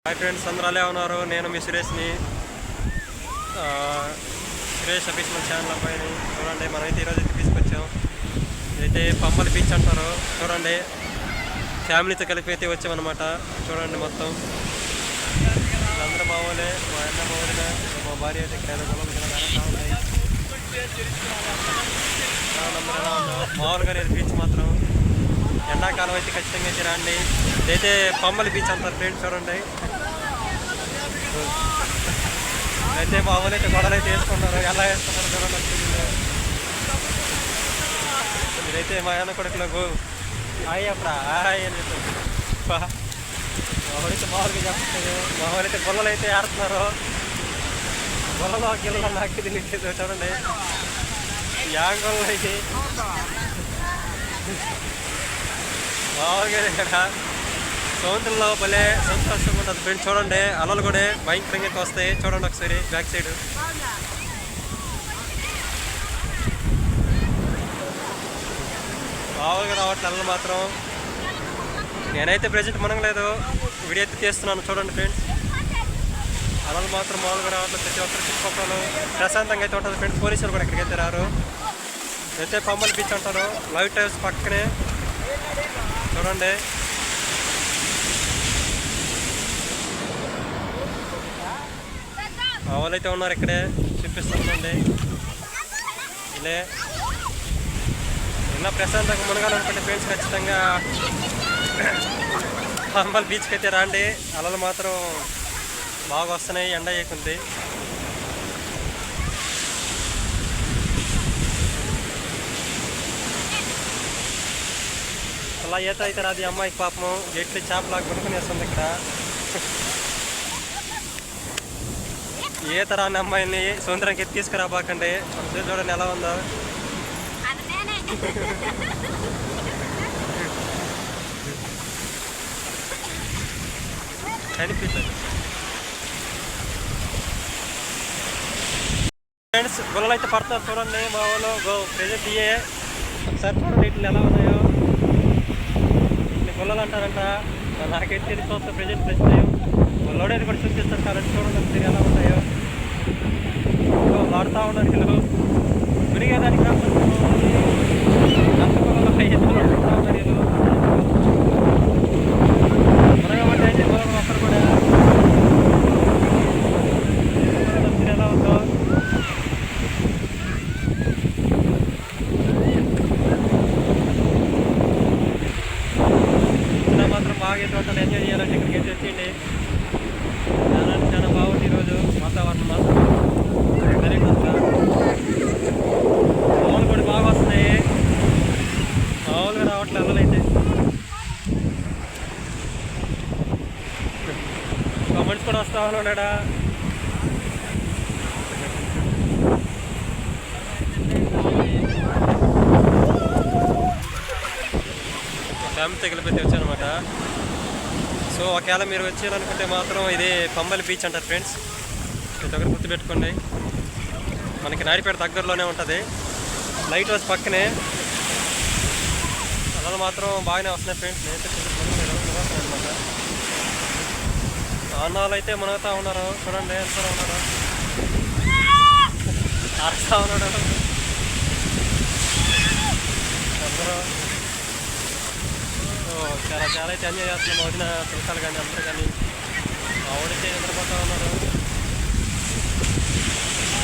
Hi friends, అందరూ అలా ఉన్నారు. నేను మీ సురేష్ని, సురేష్ అఫీషియల్ ఛానల్ అబ్బాయిని. చూడండి, మనమైతే ఈరోజు అయితే తీసుకొచ్చాం. ఇదైతే పంబల్ బీచ్ అంటారు. చూడండి, ఫ్యామిలీతో కలిపి అయితే వచ్చామన్నమాట. చూడండి, మొత్తం అందరూ మా వాళ్ళే, మా అన్న మా ఊరిన, మా భార్య అయితే ఇక్కడ మామూలుగా లేదు. బీచ్ మాత్రం ఎండాకాలం అయితే ఖచ్చితంగా అయితే రండి. ఇదైతే పంబల్ బీచ్ అంటారు ఫ్రెండ్స్. చూడండి, అయితే మా ఊళ్ళో అయితే గొడవలు అయితే వేసుకున్నారు. ఎలా వేసుకున్నారు చూడండి. ఇదైతే మా అన్న కొడుకులకు హాయ్ అప్పుడా హాయ్ అని చెప్పారు. మా ఊరైతే మామూలుగా చెప్తారు. మా ఊరైతే గొల్లలు అయితే ఆడుతున్నారు. గొల్లలో గిల్లలో నాకు తెలియలేదు. చూడండి, యాంగోళ్ళు అయితే మామూలుగా ఇక్కడ సముద్రంలో భలే సంతోషంగా ఉంటుంది ఫ్రెండ్స్. చూడండి, అలలు కూడా భయంకరంగా వస్తాయి. చూడండి ఒకసారి బ్యాక్ సైడ్. మామూలుగా రావట్లే అలలు మాత్రం. నేనైతే ప్రజెంట్ మునగలేదు, వీడియో అయితే తీస్తున్నాను. చూడండి ఫ్రెండ్స్, అలలు మాత్రం మామూలుగా రావట్లేదు. ప్రతి ఒక్కరు చుట్టుపక్కల ప్రశాంతంగా అయితే ఉంటుంది ఫ్రెండ్స్. పోలీసులు కూడా ఇక్కడికి అయితే రారు. అయితే పంబల్ బీచ్ అంటారు. లైట్ హౌస్ పక్కనే. చూడండి, వాళ్ళైతే ఉన్నారు ఇక్కడే, చూపిస్తుందండి. ఇలా ఇలా ప్రశాంతంగా మునగాలనుకుంటే ఫ్రెండ్స్ ఖచ్చితంగా పంబల్ బీచ్కి అయితే రండి. అలలు మాత్రం బాగా వస్తున్నాయి, ఎండ ఎక్కుంది. అలా ఈత అయితే రాదు అమ్మాయికి. పాపం గెట్లు చేపలాగా కొనుక్కుని వేస్తుంది ఇక్కడ. ఈత రాని అమ్మాయిని సముద్రానికి ఎత్తి తీసుకురాబాకండి. ఒకసారి చూడండి ఎలా ఉందో. కనిపిస్తుంది ఫ్రెండ్స్. గుల్లలు అయితే పడతారు. చూడండి, మా వాళ్ళు ప్రెజెంట్ ఇయే. ఒకసారి చూడండి ఇట్లు ఎలా ఉన్నాయో. ఇట్లా గుల్లలు అంటారంట. నాకైతే తెలిసి ప్రెజెంట్ ప్రశ్న లోడేది కూడా చూపిస్తారు కాబట్టి చూడండి ఒకసారి ఎలా ఉంటాయో. వాడుతూ ఉన్నారు వీళ్ళు. మునిగేదానికి రాకుండా ఉన్నారు వీళ్ళు. మునగబట్టి అయితే ఒక్కరు కూడా ఎలా ఉందో. ఇలా మాత్రం బాగా అయితే ఎంజాయ్ చేయాలంటే ఇక్కడికి అయితే వచ్చింది. చాలా బాగుంది ఈరోజు వాతావరణం మాత్రం. మామూలు కూడా బాగా వస్తున్నాయి, మామూలుగా రావట్లేదు అలలైతే. ఒక మనిషి కూడా వస్తా ఉన్నాడా. ఫ్యామిలీ తగిలిపోతే వచ్చానమాట. సో ఒకవేళ మీరు వచ్చేయాలనుకుంటే మాత్రం ఇది పంబల్ బీచ్ అంటారు ఫ్రెండ్స్. మీ దగ్గర గుర్తుపెట్టుకోండి. మనకి నాయుడుపేట దగ్గరలోనే ఉంటుంది. లైట్ హౌస్ పక్కనే. అలా మాత్రం బాగానే వస్తున్నాయి ఫ్రెండ్స్. నేనైతే మునుగుతున్నాను అనమాట. అన్నాళ్ళు అయితే మునుగుతూ ఉన్నారు. చూడండి ఎంత ఉన్నారు, ఆడుతూ ఉన్నాడు అందరూ. చాలా అయితే ఎంజాయ్ చేస్తున్నాం. వదిన పిల్లలు కానీ అందరూ కానీ.